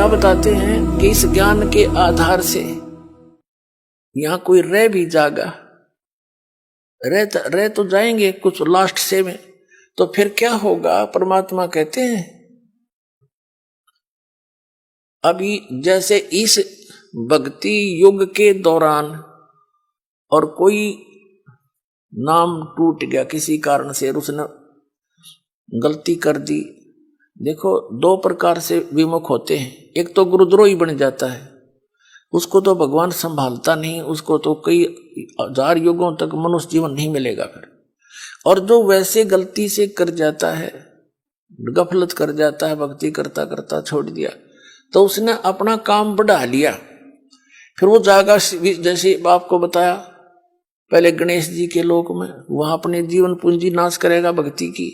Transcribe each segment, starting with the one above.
क्या बताते हैं कि इस ज्ञान के आधार से यहां कोई रह भी जागा, रह तो जाएंगे कुछ लास्ट से में, तो फिर क्या होगा? परमात्मा कहते हैं अभी जैसे इस भक्ति युग के दौरान और कोई नाम टूट गया किसी कारण से, उसने गलती कर दी। देखो दो प्रकार से विमुख होते हैं, एक तो गुरुद्रोही बन जाता है, उसको तो भगवान संभालता नहीं, उसको तो कई हजार युगों तक मनुष्य जीवन नहीं मिलेगा फिर। और जो वैसे गलती से कर जाता है, गफलत कर जाता है, भक्ति करता करता छोड़ दिया, तो उसने अपना काम बढ़ा लिया, फिर वो जाएगा जैसे आपको बताया पहले गणेश जी के लोक में, वहां अपने जीवन पूंजी नाश करेगा भक्ति की,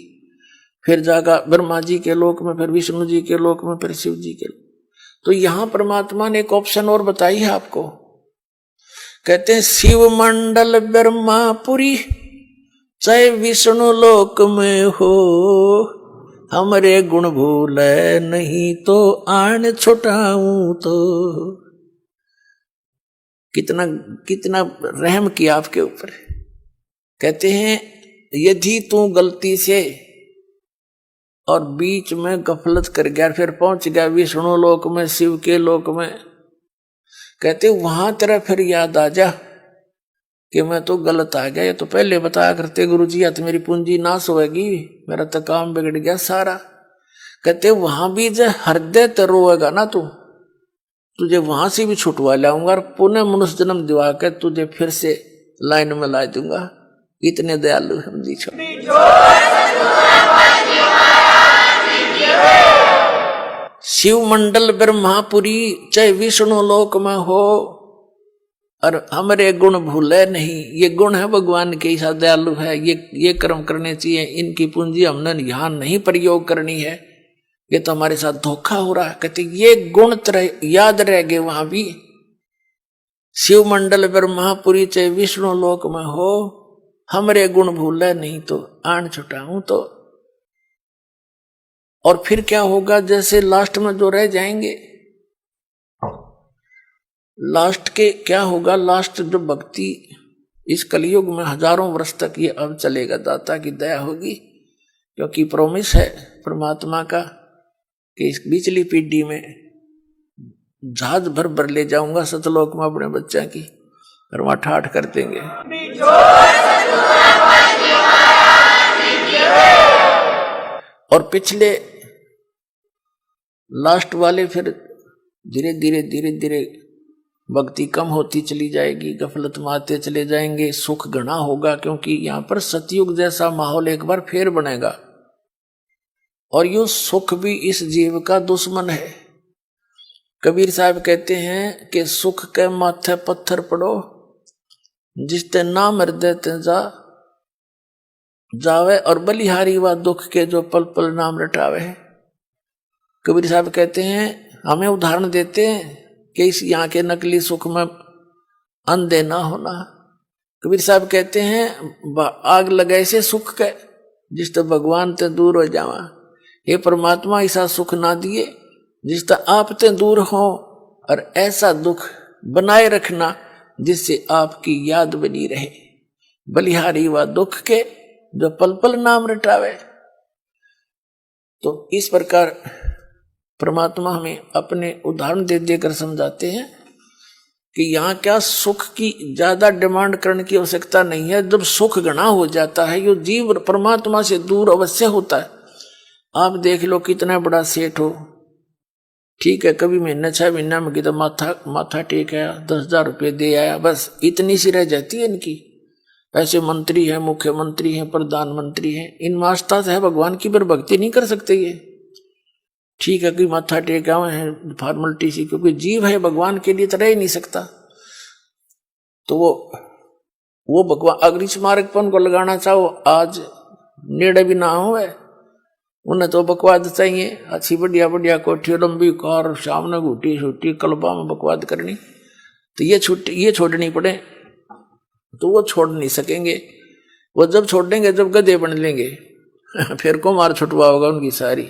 फिर जाएगा ब्रह्मा जी के लोक में, फिर विष्णु जी के लोक में, फिर शिव जी के लोक। तो यहां परमात्मा ने एक ऑप्शन और बताई है आपको, कहते हैं शिव मंडल ब्रह्मापुरी चाहे विष्णु लोक में हो, हमरे गुण भूले नहीं तो आन छुटाऊं तो। कितना कितना रहम किया आपके ऊपर। कहते हैं यदि तू गलती से और बीच में गफलत कर गया, फिर पहुंच गया विष्णु लोक में, शिव के लोक में, कहते वहां तेरा फिर याद आ जा कि मैं तो गलत आ गया, ये तो पहले बताया करते गुरु जी, या तो मेरी पूंजी नाश होगी, मेरा तो काम बिगड़ गया सारा। कहते वहां भी जो हृदय तो रोएगा ना तू, तुझे वहां से भी छुटवा लाऊंगा और पुनः मनुष्य जन्म दिवा कर तुझे फिर से लाइन में ला दूंगा। इतने दयालु हम जी छोड़। शिव मंडल ब्रह्मापुरी चाहे विष्णु लोक में हो, और हमरे गुण भूले नहीं। ये गुण है भगवान के, ऐसा दयालु है, ये कर्म करने चाहिए, इनकी पूंजी हमने यहाँ नहीं प्रयोग करनी है, ये तो हमारे साथ धोखा हो रहा है। कहते ये गुण याद रह गए वहां भी। शिव मंडल ब्रह्मापुरी चाहे विष्णु लोक में हो, हमरे गुण भूले नहीं तो आन छुटाऊं तो। और फिर क्या होगा? जैसे लास्ट में जो रह जाएंगे, लास्ट के क्या होगा? लास्ट जो भक्ति इस कलयुग में हजारों वर्ष तक ये अब चलेगा, दाता की दया होगी, क्योंकि प्रोमिस है परमात्मा का कि इस पिछली पीढ़ी में जहाज भर भर ले जाऊंगा सतलोक में अपने बच्चा की, और वहां ठाठ कर देंगे। और पिछले लास्ट वाले फिर धीरे धीरे धीरे धीरे भक्ति कम होती चली जाएगी, गफलत में आते चले जाएंगे, सुख घना होगा, क्योंकि यहां पर सतयुग जैसा माहौल एक बार फिर बनेगा। और यो सुख भी इस जीव का दुश्मन है। कबीर साहब कहते हैं कि सुख के माथे पत्थर पड़ो, जिसते नाम हृदय ते जावे, और बलिहारी व दुख के जो पल पल नाम रटावे। कबीर साहब कहते हैं, हमें उदाहरण देते हैं कि इस यहाँ के नकली सुख में अंधे ना होना। कबीर साहब कहते हैं आग लगाए से सुख के, जिस तो भगवान ते दूर हो जावा। ये परमात्मा ऐसा सुख ना दिए जिस तो आप ते दूर हो, और ऐसा दुख बनाए रखना जिससे आपकी याद बनी रहे। बलिहारी व दुख के जो पल पल नाम रटावे। तो इस प्रकार परमात्मा हमें अपने उदाहरण दे देकर समझाते हैं कि यहाँ क्या सुख की ज्यादा डिमांड करने की आवश्यकता नहीं है। जब सुख घना हो जाता है, ये जीव परमात्मा से दूर अवश्य होता है। आप देख लो कितना बड़ा सेठ हो, ठीक है, कभी महीने 6 महीना में कितना माथा टेक आया, 10,000 रुपये दे आया, बस इतनी सी रह जाती है इनकी। ऐसे मंत्री हैं, मुख्यमंत्री हैं, प्रधानमंत्री हैं, इन मास्ता से है भगवान की पर भक्ति नहीं कर सकते ये। ठीक है कि माथा टेका हुए हैं फॉर्मेलिटी सी, क्योंकि जीव है भगवान के लिए तो रह ही नहीं सकता। तो वो भगवान अगर इस मार्ग पर उनको लगाना चाहो, आज नेड़े भी ना हो, उन्हें तो बकवाद चाहिए, अच्छी बढ़िया बढ़िया कोठी, लंबी कार, सामने घूटी छुट्टी, कल्बा में बकवाद करनी, तो ये छोड़नी पड़े, तो वो छोड़ नहीं सकेंगे। वो जब छोड़ेंगे जब गधे बन लेंगे फिर को मार छुटवा होगा उनकी सारी।